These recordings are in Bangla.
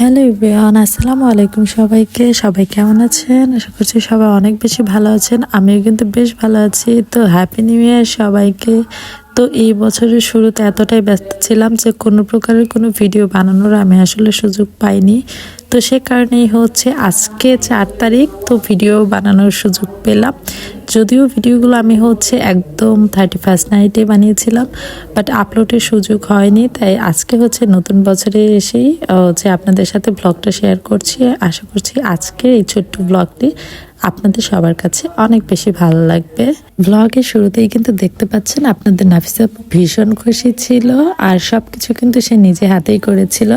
হ্যালো এভরিওয়ান, আসসালামু আলাইকুম। সবাই কেমন আছেন? আশা করছি সবাই অনেক বেশি ভালো আছেন। আমিও কিন্তু বেশ ভালো আছি। তো হ্যাপি নিউ ইয়ার সবাইকে। তো এই বছরের শুরুতে এতটাই ব্যস্ত ছিলাম যে কোনো প্রকারের কোনো ভিডিও বানানোর আমি আসলে সুযোগ পাইনি। তো সে কারণেই হচ্ছে আজকে 4 তারিখ তো ভিডিও বানানোর সুযোগ পেলাম। যদিও ভিডিওগুলো আমি হচ্ছে একদম 31st নাইটে বানিয়েছিলাম, বাট আপলোডের সুযোগ হয়নি। তাই আজকে হচ্ছে নতুন বছরে এসেই হচ্ছে আপনাদের সাথে ব্লগটা শেয়ার করছি। আশা করছি আজকের এই ছোট্ট ব্লগটি আপনাদের সবার কাছে অনেক বেশি ভালো লাগবে। ব্লগের শুরুতেই কিন্তু দেখতে পাচ্ছেন আপনাদের নাফিসা ভীষণ খুশি ছিল, আর সবকিছু কিন্তু সে নিজে হাতেই করেছিল।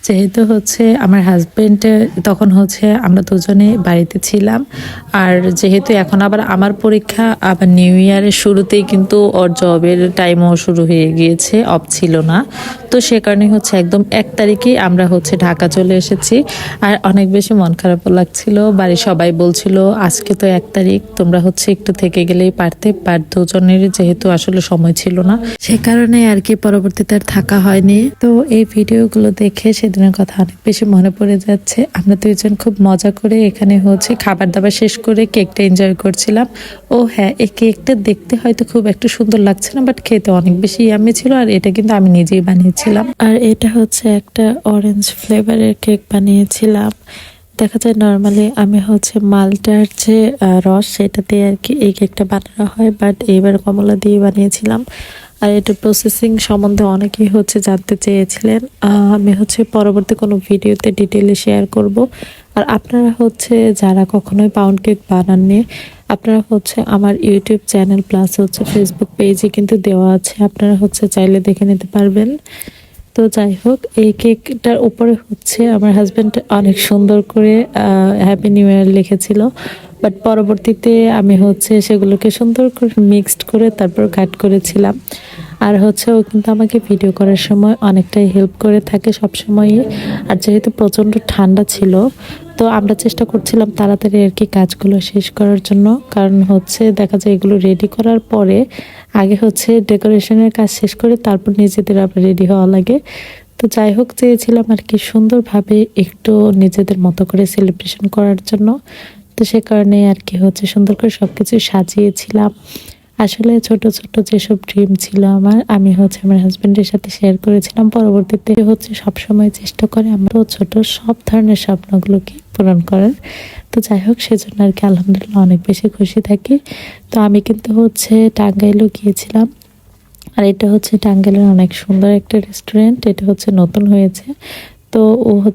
যেহেতু হচ্ছে আমার হাজবেন্ড তখন হচ্ছে আমরা দুজনে বাড়িতে ছিলাম, আর যেহেতু এখন আবার আমার পরীক্ষা, আবার নিউ ইয়ারের শুরুতেই কিন্তু ওর জবের টাইমও শুরু হয়ে গিয়েছে, অফ ছিল না। তো সে কারণে হচ্ছে একদম 1 তারিখেই আমরা হচ্ছে ঢাকা চলে এসেছি। আর অনেক বেশি মন খারাপও লাগছিল। বাড়ির সবাই বলছিল আজকে তো 1 তারিখ, তোমরা হচ্ছে একটু থেকে গেলেই পারতে, বাট দুজনেরই যেহেতু আসলে সময় ছিল না, সে কারণে আর কি পরবর্তীতে আর থাকা হয়নি। তো এই ভিডিওগুলো দেখে সেদিনের কথা অনেক বেশি মনে পড়ে যাচ্ছে। আমরা দুইজন খুব মজা করে এখানে হচ্ছে খাবার দাবার শেষ করে কেকটা এনজয় করছিলাম। ও হ্যাঁ, এই কেকটা দেখতে হয়তো খুব একটা সুন্দর লাগছে না, বাট খেতে অনেক বেশি ইয়ামি ছিল। আর এটা কিন্তু আমি নিজেই বানিয়েছিলাম। আর এটা হচ্ছে একটা অরেঞ্জ ফ্লেভারের কেক বানিয়েছিলাম। দেখা যায় নর্মালি আমি হচ্ছে মালটার যে রস সেটা দিয়ে আর কি এই কেকটা বানানো হয়, বাট এইবার কমলা দিয়ে বানিয়েছিলাম। আর এটা প্রসেসিং সম্বন্ধে অনেকেই হচ্ছে জানতে চেয়েছিলেন। আমি হচ্ছে পরবর্তী কোনো ভিডিওতে ডিটেইলে শেয়ার করব। আর আপনারা হচ্ছে যারা কখনোই পাউন্ড কেক বানাননি, আপনারা হচ্ছে আমার ইউটিউব চ্যানেল প্লাস হচ্ছে ফেসবুক পেজে কিন্তু দেওয়া আছে, আপনারা হচ্ছে চাইলে দেখে নিতে পারবেন। তো যাই হোক, এই কেকটার উপরে হচ্ছে আমার হাজব্যান্ড অনেক সুন্দর করে হ্যাপি নিউ ইয়ার লিখেছিল, বাট পরবর্তীতে আমি হচ্ছে সেগুলোকে সুন্দর করে মিক্সড করে তারপর কাট করেছিলাম। আর হচ্ছে ও কিন্তু আমাকে ভিডিও করার সময় অনেকটাই হেল্প করে থাকে সবসময়ই। আর যেহেতু প্রচণ্ড ঠান্ডা ছিল, তো আমরা চেষ্টা করছিলাম তাড়াতাড়ি আর কি কাজগুলো শেষ করার জন্য। কারণ হচ্ছে দেখা যায় এগুলো রেডি করার পরে আগে হচ্ছে ডেকোরেশনের কাজ শেষ করে তারপর নিজেদের আবার রেডি হওয়া লাগে। তো যাই হোক, চেয়েছিলাম আর কি সুন্দরভাবে একটু নিজেদের মতো করে সেলিব্রেশন করার জন্য। তো সে কারণে আর কি হচ্ছে সুন্দর করে সবকিছু সাজিয়েছিলাম। আসলে ছোট ছোট যেসব ড্রিম ছিল আমার, আমি হচ্ছে আমার হাজবেন্ডের সাথে শেয়ার করেছিলাম। পরবর্তীতে হচ্ছে সবসময় চেষ্টা করে আমরা ছোট সব ধরনের স্বপ্নগুলোকে পূরণ করার। তো যাই হোক, সেজন্য আর কি আলহামদুলিল্লাহ অনেক বেশি খুশি থাকি। তো আমি কিন্তু হচ্ছে টাঙ্গাইলও গিয়েছিলাম। আর এটা হচ্ছে টাঙ্গাইলের অনেক সুন্দর একটা রেস্টুরেন্ট, এটা হচ্ছে নতুন হয়েছে। তো ও হচ্ছে